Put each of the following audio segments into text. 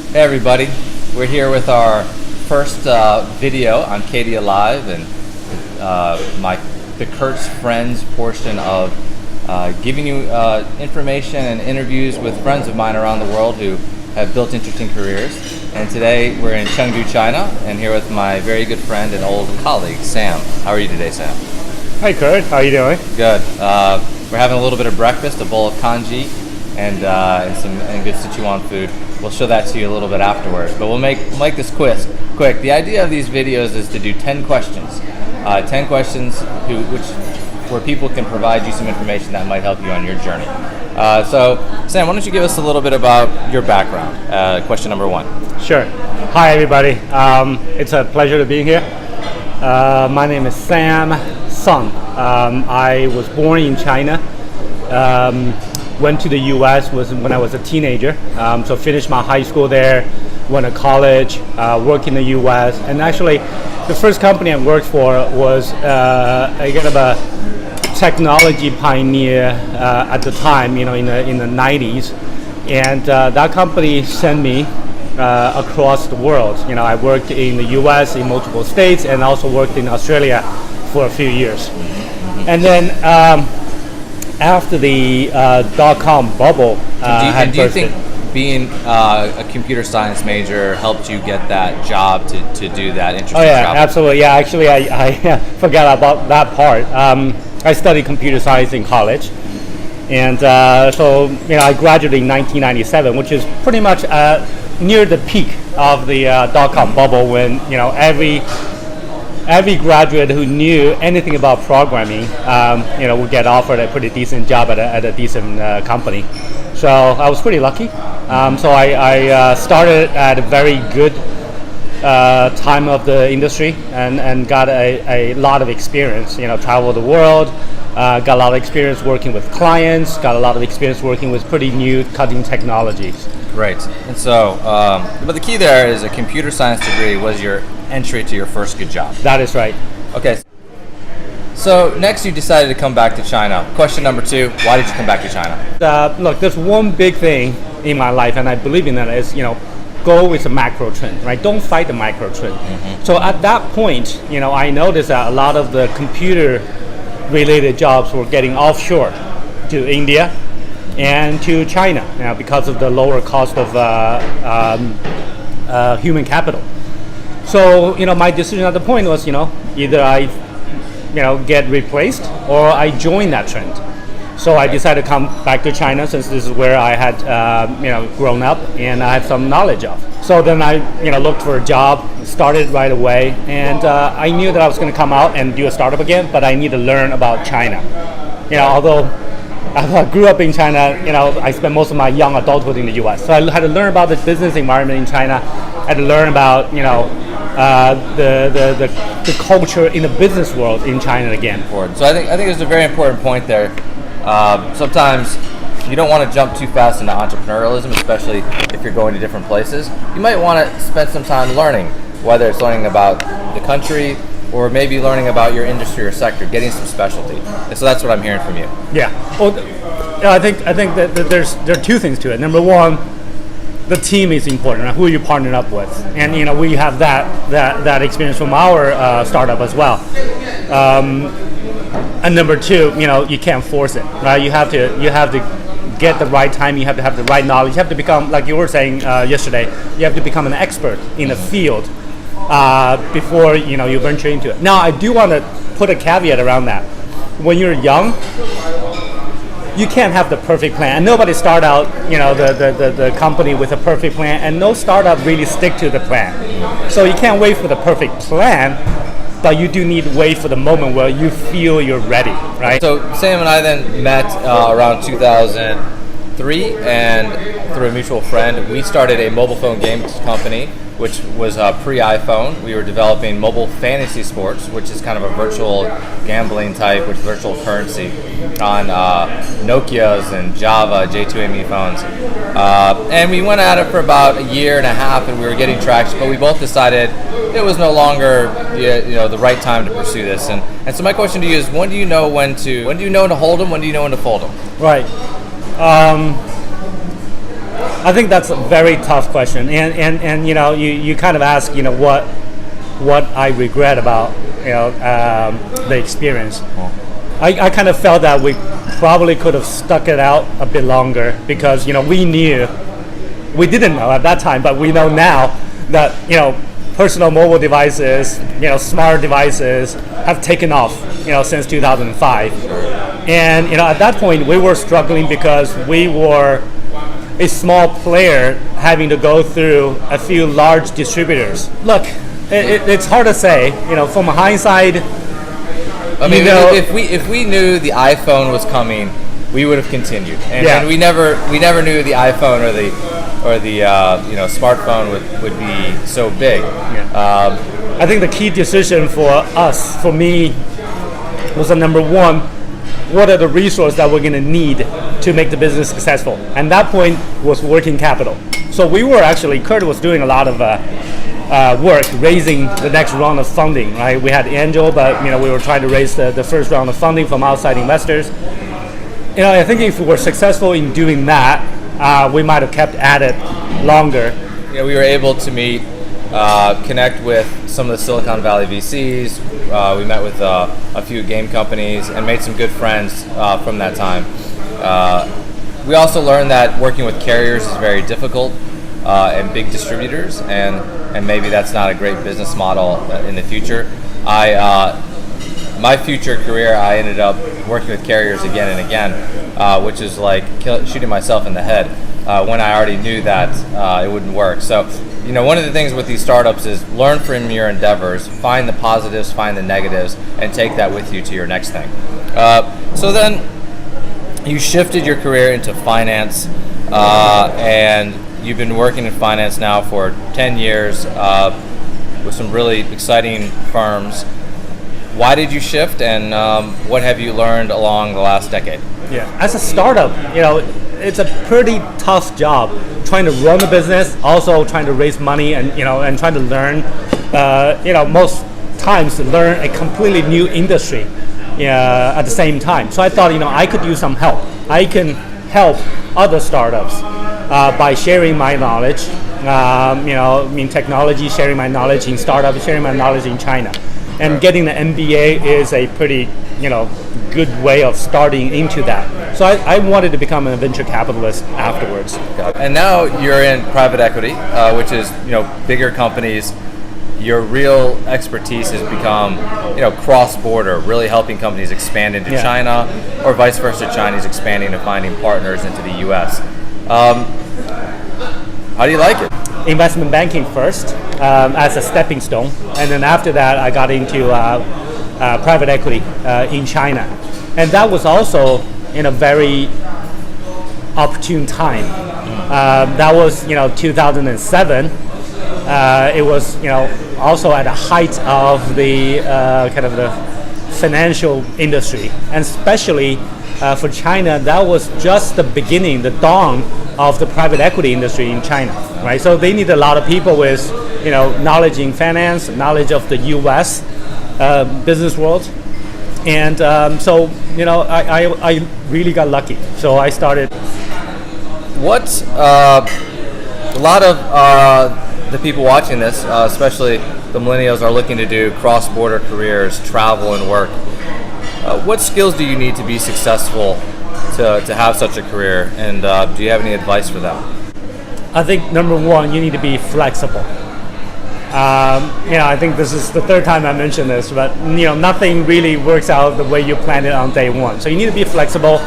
Hey everybody, we're here with our first video on KD Live and the Kurt's Friends portion of giving you information and interviews with friends of mine around the world who have built interesting careers. And today we're in Chengdu, China, and here with my very good friend and old colleague, Sam. How are you today, Sam? Hi Kurt, how are you doing? Good. We're having a little bit of breakfast, a bowl of congee, and some good Sichuan food. We'll show that to you a little bit afterwards, but we'll make this quick. The idea of these videos is to do 10 questions. 10 questions where people can provide you some information that might help you on your journey. So, Sam, why don't you give us a little bit about your background? Question number 1. Sure. Hi everybody. It's a pleasure to be here. My name is Sam Sung. I was born in China. Went to the U.S. when I was a teenager, so finished my high school there, went to college, worked in the U.S. And actually, the first company I worked for was a kind of a technology pioneer at the time, in the 90s. And that company sent me across the world. I worked in the U.S. in multiple states, and also worked in Australia for a few years. And then after the dot-com bubble, do you think being a computer science major helped you get that job to do that interesting Oh yeah, job? absolutely. Yeah, actually, I forgot about that part. I studied computer science in college, and so I graduated in 1997, which is pretty much near the peak of the dot-com bubble, when every graduate who knew anything about programming, would get offered a pretty decent job at a decent company. So I was pretty lucky. So I started at a very good time of the industry and got a lot of experience. Traveled the world, got a lot of experience working with clients, got a lot of experience working with pretty new cutting technologies. Great. And so, but the key there is a computer science degree was your entry to your first good job. That is right. Okay. So next you decided to come back to China. Question number 2, why did you come back to China? Look, there's one big thing in my life, and I believe in that, is, go with the macro trend, right? Don't fight the micro trend. Mm-hmm. So at that point, I noticed that a lot of the computer related jobs were getting offshore to India and to China, because of the lower cost of human capital. So, my decision at the point was, either I, get replaced or I join that trend. So I decided to come back to China, since this is where I had, grown up and I had some knowledge of. So then I, looked for a job, started right away, and I knew that I was going to come out and do a startup again, but I need to learn about China. Although I grew up in China, I spent most of my young adulthood in the U.S. So I had to learn about the business environment in China. I had to learn about, the culture in the business world in China again. So I think there's a very important point there. Sometimes you don't want to jump too fast into entrepreneurialism, especially if you're going to different places. You might want to spend some time learning, whether it's learning about the country or maybe learning about your industry or sector, getting some specialty. And so that's what I'm hearing from you. Yeah. Well, I think that there are two things to it. Number one, the team is important, right? Who you partnered up with, and we have that experience from our startup as well. And number two, you can't force it, right? You have to get the right time. You have to have the right knowledge. You have to become, like you were saying yesterday, you have to become an expert in the field before you venture into it. Now, I do want to put a caveat around that. When you're young, you can't have the perfect plan, and nobody start out the company with a perfect plan, and no startup really stick to the plan. So you can't wait for the perfect plan, but you do need to wait for the moment where you feel you're ready, right? So Sam and I then met around 2003, and through a mutual friend, we started a mobile phone games company, which was pre-iPhone. We were developing mobile fantasy sports, which is kind of a virtual gambling type, with virtual currency on Nokia's and Java J2ME phones. And we went at it for about a year and a half, and we were getting traction, but we both decided it was no longer the right time to pursue this. And so my question to you is, when do you know when to hold them, when do you know when to fold them? Right. I think that's a very tough question, and you kind of ask what I regret about the experience. I kind of felt that we probably could have stuck it out a bit longer because we didn't know at that time, but we know now that personal mobile devices, smart devices have taken off since 2005, and at that point we were struggling because we were a small player having to go through a few large distributors. Look, it's hard to say. From hindsight, I mean, if we knew the iPhone was coming, we would have continued, and we never knew the iPhone or the smartphone would be so big. Yeah. I think the key decision for me, was number one, what are the resources that we're going to need to make the business successful? And that point was working capital. So Kurt was doing a lot of work raising the next round of funding, right? We had Angel, but we were trying to raise the first round of funding from outside investors. I think if we were successful in doing that, we might have kept at it longer. We were able to meet, connect with some of the Silicon Valley VCs. We met with a few game companies and made some good friends from that time. We also learned that working with carriers is very difficult and big distributors, and maybe that's not a great business model in the future. My future career, I ended up working with carriers again and again, which is like shooting myself in the head when I already knew that it wouldn't work. So, one of the things with these startups is learn from your endeavors, find the positives, find the negatives, and take that with you to your next thing. So then you shifted your career into finance, and you've been working in finance now for 10 years with some really exciting firms. Why did you shift, and what have you learned along the last decade? Yeah, as a startup, it's a pretty tough job trying to run a business, also trying to raise money, and and trying to learn. Most times to learn a completely new industry at the same time. So I thought, I could use some help. I can help other startups by sharing my knowledge. In technology, sharing my knowledge; in startup, sharing my knowledge in China. And getting the MBA is a pretty, good way of starting into that. So I wanted to become a venture capitalist afterwards. And now you're in private equity, which is, bigger companies. Your real expertise has become, cross-border, really helping companies expand into China, or vice versa, Chinese expanding and finding partners into the U.S. How do you like it? Investment banking first as a stepping stone, and then after that I got into private equity in China, and that was also in a very opportune time. That was 2007. It was also at the height of the kind of the financial industry, and especially for China, that was just the beginning, the dawn of the private equity industry in China, right? So they need a lot of people with, knowledge in finance, knowledge of the U.S. Business world, and so I really got lucky. So I started. What a lot of the people watching this, especially the millennials, are looking to do cross-border careers, travel and work. What skills do you need to be successful to have such a career, and do you have any advice for them? I think number one, you need to be flexible. I think this is the third time I mentioned this, but nothing really works out the way you planned it on day one. So you need to be flexible,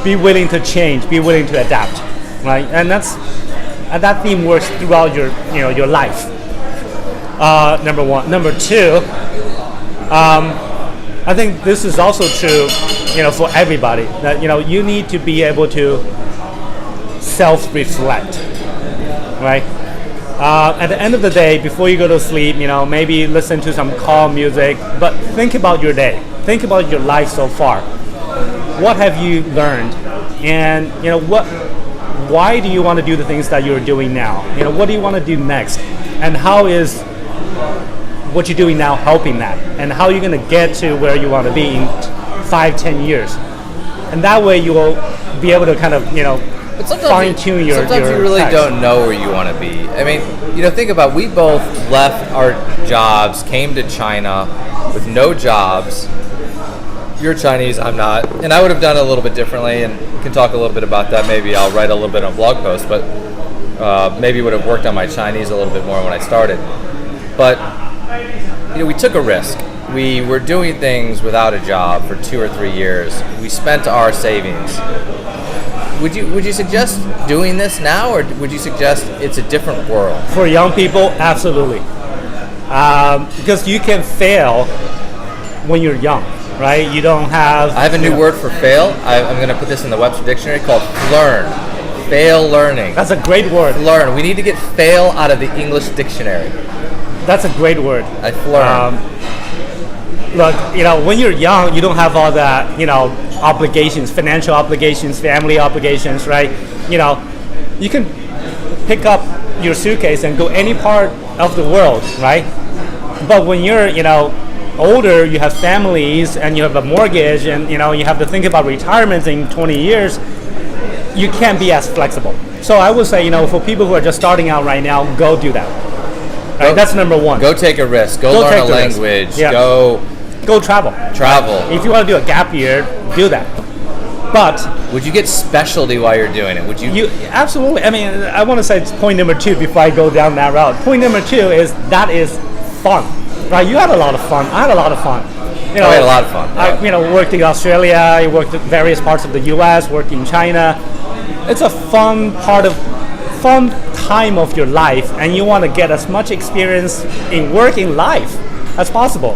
be willing to change, be willing to adapt, right? And that theme works throughout your life. Number one. Number two, I think this is also true, for everybody. That you need to be able to self-reflect, right? At the end of the day, before you go to sleep, maybe listen to some calm music, but think about your day. Think about your life so far. What have you learned? And why do you want to do the things that you're doing now? What do you want to do next? And how is what you're doing now helping that? And how are you going to get to where you want to be in 5-10 years? And that way you will be able to kind of, But fine tune your. Sometimes your you really text. don't know where you want to be. I mean, think about it, we both left our jobs, came to China with no jobs. You're Chinese, I'm not, and I would have done it a little bit differently, and can talk a little bit about that. Maybe I'll write a little bit on a blog post, but maybe would have worked on my Chinese a little bit more when I started. But we took a risk. We were doing things without a job for 2 or 3 years. We spent our savings. Would you suggest doing this now, or would you suggest it's a different world? For young people, absolutely. Because you can fail when you're young, right? You don't have... I have a new word for fail. I'm going to put this in the Webster Dictionary called learn. Fail learning. That's a great word. Learn. We need to get fail out of the English dictionary. That's a great word. I learn. Look, when you're young, you don't have all that, obligations, financial obligations, family obligations, right? You can pick up your suitcase and go any part of the world, right? But when you're, older, you have families and you have a mortgage and, you have to think about retirement in 20 years, you can't be as flexible. So I would say, for people who are just starting out right now, go do that. Right? That's number one. Go take a risk. Go learn a language. Yeah. Go travel. Travel. If you want to do a gap year, do that. But would you get specialty while you're doing it? Would you? Absolutely. I mean, I want to say it's point number 2 before I go down that route. Point number 2 is that is fun, right? You had a lot of fun. I had a lot of fun. I had a lot of fun. Yeah. I worked in Australia. I worked in various parts of the U.S. Worked in China. It's a fun time of your life, and you want to get as much experience in working life as possible.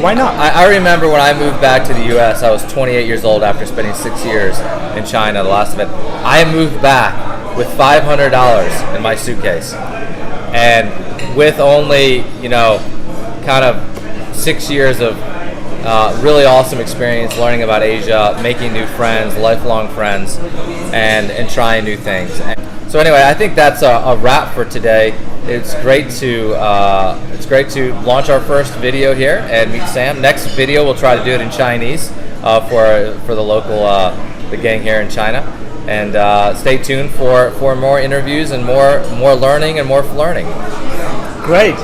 Why not? I remember when I moved back to the U.S., I was 28 years old after spending 6 years in China, the last of it. I moved back with $500 in my suitcase. And with only, kind of 6 years of really awesome experience learning about Asia, making new friends, lifelong friends, and trying new things. So anyway, I think that's a wrap for today. It's great to launch our first video here and meet Sam. Next video, we'll try to do it in Chinese for the local the gang here in China. And stay tuned for more interviews and more learning and more learning. Great.